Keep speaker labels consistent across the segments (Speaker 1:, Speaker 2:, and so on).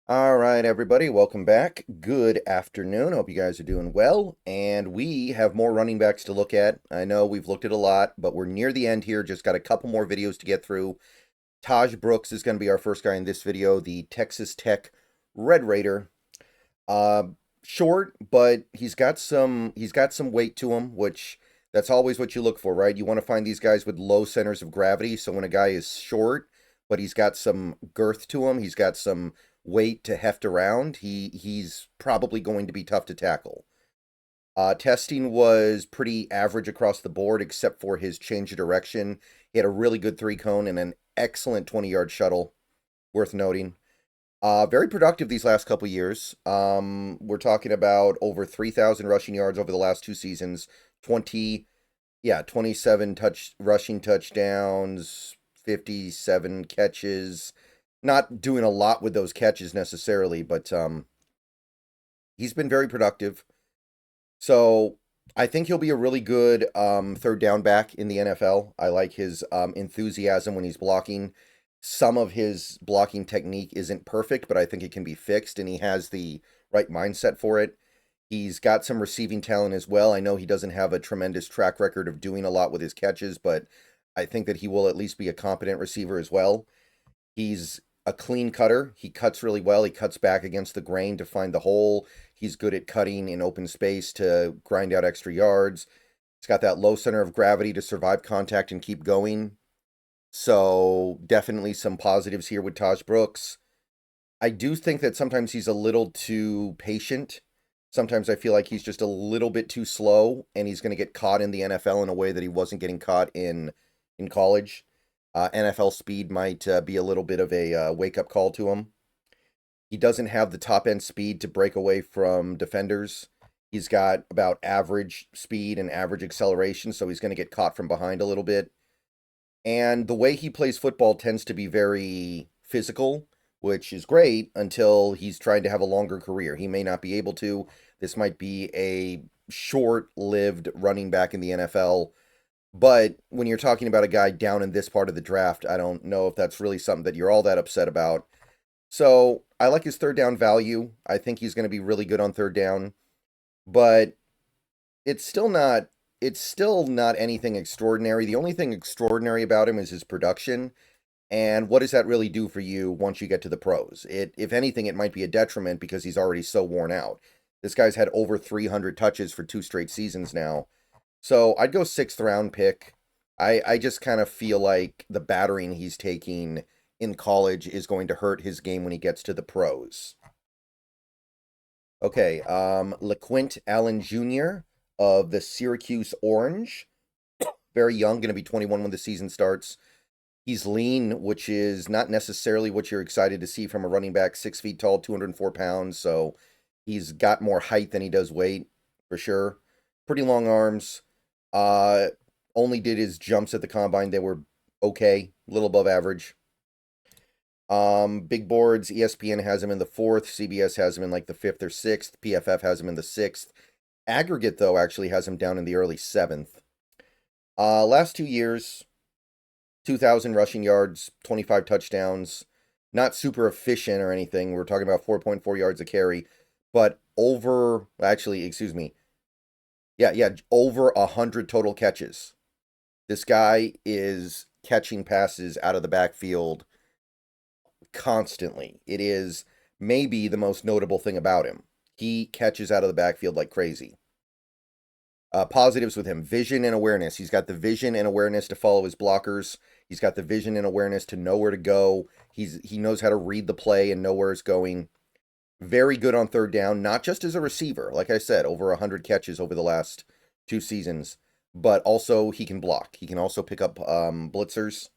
Speaker 1: All right, everybody, welcome back. Good afternoon. Hope you guys are doing well. And we have more running backs to look at. I know we've looked at a lot, but we're near the end here. Just got a couple more videos to get through. Taj Brooks is going to be our first guy in this video, the Texas Tech Red Raider. Uh, Short, but he's got some weight to him, which that's always what you look for, right? You want to find these guys with low centers of gravity. So when a guy is short, but he's got some girth to him, he's got some weight to heft around, he's probably going to be tough to tackle. Testing was pretty average across the board, except for his change of direction. He had a really good three cone and an excellent 20-yard shuttle, worth noting. Very productive these last couple years. We're talking about over 3,000 rushing yards over the last two seasons. 27 rushing touchdowns, 57 catches. Not doing a lot with those catches necessarily, but he's been very productive. So I think he'll be a really good third down back in the NFL. I like his enthusiasm when he's blocking. Some of his blocking technique isn't perfect, but I think it can be fixed, and he has the right mindset for it. He's got some receiving talent as well. I know he doesn't have a tremendous track record of doing a lot with his catches, but I think that he will at least be a competent receiver as well. He's a clean cutter. He cuts really well. He cuts back against the grain to find the hole. He's good at cutting in open space to grind out extra yards. He's got that low center of gravity to survive contact and keep going. So definitely some positives here with Taj Brooks. I do think that sometimes he's a little too patient. Sometimes I feel like he's just a little bit too slow, and he's going to get caught in the NFL in a way that he wasn't getting caught in college. NFL speed might be a little bit of a wake-up call to him. He doesn't have the top-end speed to break away from defenders. He's got about average speed and average acceleration, so he's going to get caught from behind a little bit. And the way he plays football tends to be very physical, which is great until he's trying to have a longer career. He may not be able to. This might be a short-lived running back in the NFL. But when you're talking about a guy down in this part of the draft, I don't know if that's really something that you're all that upset about. So I like his third down value. I think he's going to be really good on third down. But it's still not anything extraordinary. The only thing extraordinary about him is his production. And what does that really do for you once you get to the pros? If anything, it might be a detriment because he's already so worn out. This guy's had over 300 touches for two straight seasons now. So I'd go sixth round pick. I just kind of feel like the battering he's taking in college is going to hurt his game when he gets to the pros. Okay, LeQuint Allen Jr. of the Syracuse Orange. Very young, going to be 21 when the season starts. He's lean, which is not necessarily what you're excited to see from a running back. 6 feet tall, 204 pounds. So he's got more height than he does weight, for sure. Pretty long arms. Uh, Only did his jumps at the combine. They were okay, a little above average. Big boards, ESPN has him in the fourth. CBS has him in like the fifth or sixth. PFF has him in the sixth. Aggregate, though, actually has him down in the early seventh. Last 2 years, 2,000 rushing yards, 25 touchdowns. Not super efficient or anything. We're talking about 4.4 yards a carry, but over 100 total catches. This guy is catching passes out of the backfield constantly. It is maybe the most notable thing about him. He catches out of the backfield like crazy. Positives with him: vision and awareness. He's got the vision and awareness to follow his blockers. He's got the vision and awareness to know where to go. He knows how to read the play and know where it's going. Very good on third down, not just as a receiver. Like I said, over 100 catches over the last two seasons, but also he can block. He can also pick up blitzers.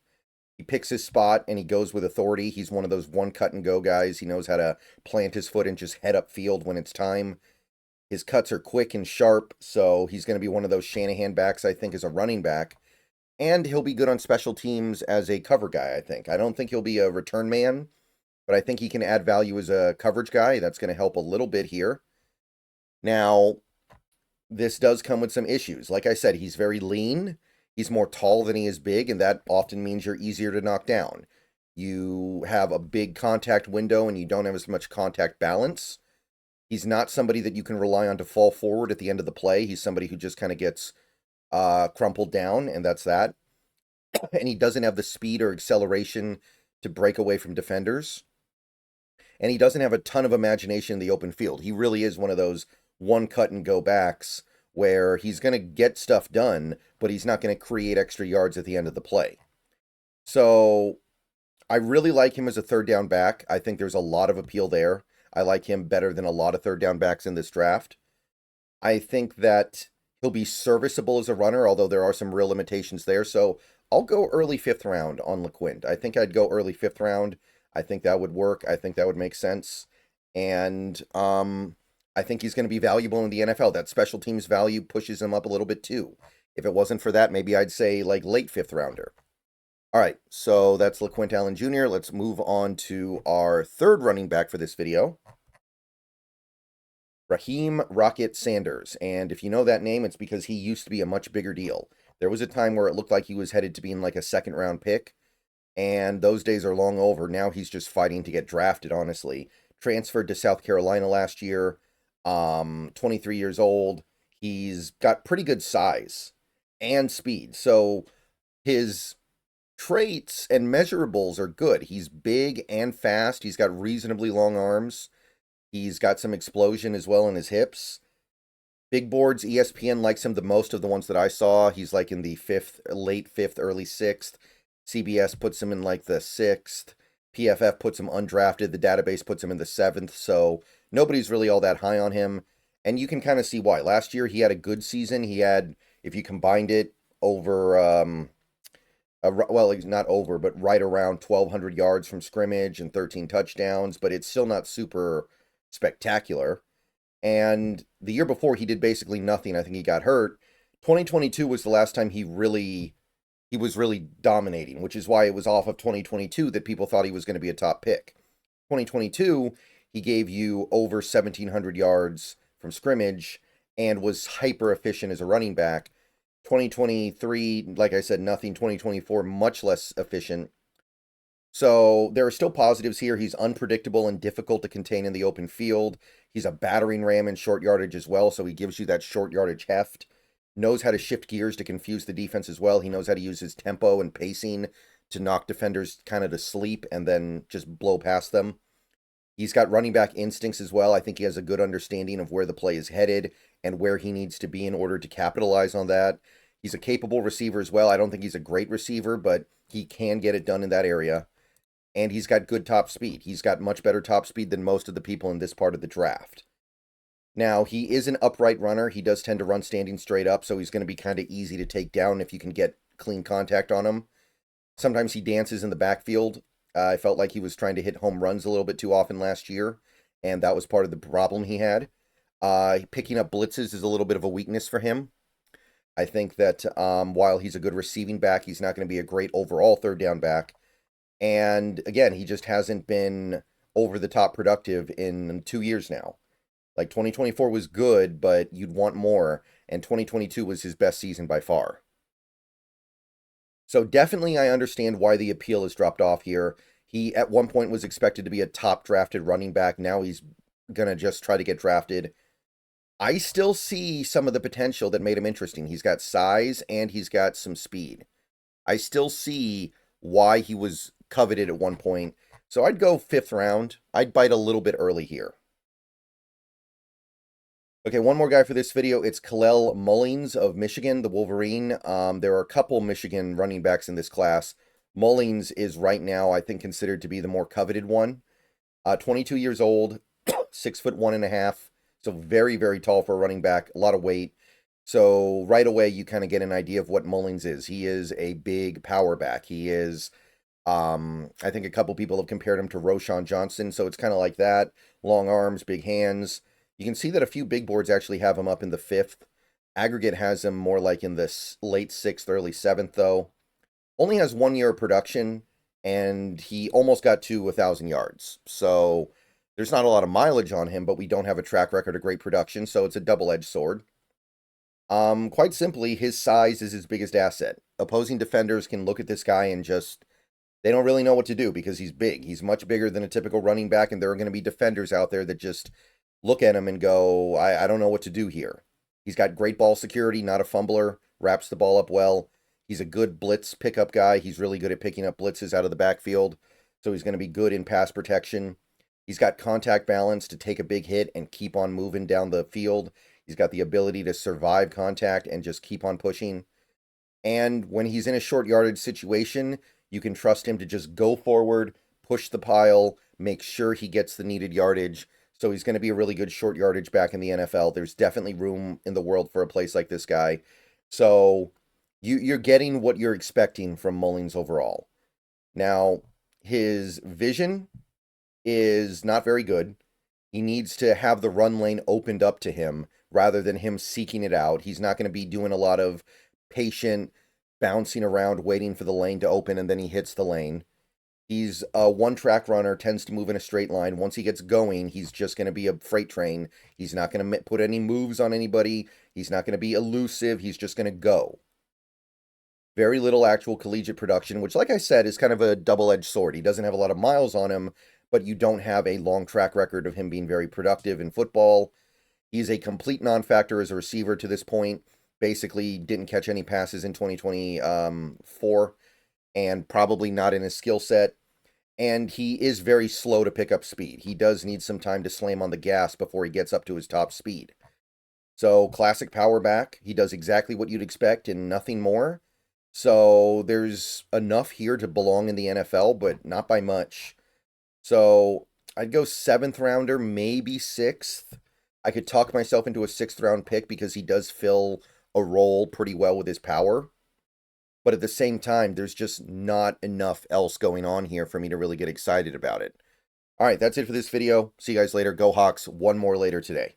Speaker 1: He picks his spot and he goes with authority. He's one of those one cut and go guys. He knows how to plant his foot and just head up field when it's time. His cuts are quick and sharp, so he's going to be one of those Shanahan backs, I think, as a running back. And he'll be good on special teams as a cover guy, I think. I don't think he'll be a return man, but I think he can add value as a coverage guy. That's going to help a little bit here. Now, this does come with some issues. Like I said, he's very lean. He's more tall than he is big, and that often means you're easier to knock down. You have a big contact window and you don't have as much contact balance. He's not somebody that you can rely on to fall forward at the end of the play. He's somebody who just kind of gets crumpled down, and that's that. And he doesn't have the speed or acceleration to break away from defenders. And he doesn't have a ton of imagination in the open field. He really is one of those one cut and go backs where he's going to get stuff done, but he's not going to create extra yards at the end of the play. So I really like him as a third down back. I think there's a lot of appeal there. I like him better than a lot of third down backs in this draft. I think that he'll be serviceable as a runner, although there are some real limitations there. So I'll go early 5th round on LeQuint. I think I'd go early 5th round. I think that would work. I think that would make sense. And I think he's going to be valuable in the NFL. That special teams value pushes him up a little bit too. If it wasn't for that, maybe I'd say like late 5th rounder. All right, so that's LeQuint Allen Jr. Let's move on to our third running back for this video. Raheem Rocket Sanders. And if you know that name, it's because he used to be a much bigger deal. There was a time where it looked like he was headed to being like a 2nd round pick. And those days are long over. Now he's just fighting to get drafted, honestly. Transferred to South Carolina last year. 23 years old. He's got pretty good size and speed. So his traits and measurables are good. He's big and fast. He's got reasonably long arms. He's got some explosion as well in his hips. Big boards, ESPN likes him the most of the ones that I saw. He's like in the late 5th, early 6th. CBS puts him in like the 6th. PFF puts him undrafted. The database puts him in the 7th. So nobody's really all that high on him. And you can kind of see why. Last year he had a good season. He had, if you combined it, over, well, he's not over, but right around 1,200 yards from scrimmage and 13 touchdowns. But it's still not super spectacular. And the year before he did basically nothing. I think he got hurt. 2022 was the last time he was really dominating, which is why it was off of 2022 that people thought he was going to be a top pick. 2022, he gave you over 1,700 yards from scrimmage and was hyper efficient as a running back. 2023, like I said, nothing. 2024, much less efficient. So there are still positives here. He's unpredictable and difficult to contain in the open field. He's a battering ram in short yardage as well, so he gives you that short yardage heft. Knows how to shift gears to confuse the defense as well. He knows how to use his tempo and pacing to knock defenders kind of to sleep and then just blow past them. He's got running back instincts as well. I think he has a good understanding of where the play is headed and where he needs to be in order to capitalize on that. He's a capable receiver as well. I don't think he's a great receiver, but he can get it done in that area. And he's got good top speed. He's got much better top speed than most of the people in this part of the draft. Now, he is an upright runner. He does tend to run standing straight up, so he's going to be kind of easy to take down if you can get clean contact on him. Sometimes he dances in the backfield. I felt like he was trying to hit home runs a little bit too often last year, and that was part of the problem he had. Picking up blitzes is a little bit of a weakness for him. I think that while he's a good receiving back, he's not going to be a great overall third down back. And again, he just hasn't been over the top productive in 2 years now. Like 2024 was good, but you'd want more. And 2022 was his best season by far. So definitely I understand why the appeal has dropped off here. He at one point was expected to be a top drafted running back. Now he's going to just try to get drafted. I still see some of the potential that made him interesting. He's got size and he's got some speed. I still see why he was coveted at one point. So I'd go 5th round. I'd bite a little bit early here. Okay, one more guy for this video. It's Kalel Mullings of Michigan, the Wolverine. There are a couple Michigan running backs in this class. Mullings is right now, I think, considered to be the more coveted one. 22 years old, 6'1.5". So very, very tall for a running back, a lot of weight. So right away, you kind of get an idea of what Mullings is. He is a big power back. He is, I think a couple people have compared him to Roschon Johnson. So it's kind of like that. Long arms, big hands. You can see that a few big boards actually have him up in the 5th. Aggregate has him more like in the late 6th, early 7th, though. Only has 1 year of production, and he almost got to 1,000 yards. So there's not a lot of mileage on him, but we don't have a track record of great production, so it's a double-edged sword. Quite simply, his size is his biggest asset. Opposing defenders can look at this guy and just, they don't really know what to do because he's big. He's much bigger than a typical running back, and there are going to be defenders out there that just look at him and go, I don't know what to do here. He's got great ball security, not a fumbler, wraps the ball up well. He's a good blitz pickup guy. He's really good at picking up blitzes out of the backfield, so he's going to be good in pass protection. He's got contact balance to take a big hit and keep on moving down the field. He's got the ability to survive contact and just keep on pushing. And when he's in a short yardage situation, you can trust him to just go forward, push the pile, make sure he gets the needed yardage. So he's going to be a really good short yardage back in the NFL. There's definitely room in the world for a place like this guy. So you're getting what you're expecting from Mullings overall. Now, his vision is not very good. He needs to have the run lane opened up to him rather than him seeking it out. He's not going to be doing a lot of patient bouncing around, waiting for the lane to open, and then he hits the lane. He's a one-track runner, tends to move in a straight line. Once he gets going, he's just going to be a freight train. He's not going to put any moves on anybody. He's not going to be elusive. He's just going to go. Very little actual collegiate production, which, like I said, is kind of a double-edged sword. He doesn't have a lot of miles on him, but you don't have a long track record of him being very productive in football. He's a complete non-factor as a receiver to this point. Basically didn't catch any passes in 2024 and probably not in his skill set. And he is very slow to pick up speed. He does need some time to slam on the gas before he gets up to his top speed. So classic power back. He does exactly what you'd expect and nothing more. So there's enough here to belong in the NFL, but not by much. So I'd go 7th rounder, maybe 6th. I could talk myself into a 6th round pick because he does fill a role pretty well with his power. But at the same time, there's just not enough else going on here for me to really get excited about it. All right, that's it for this video. See you guys later. Go Hawks. One more later today.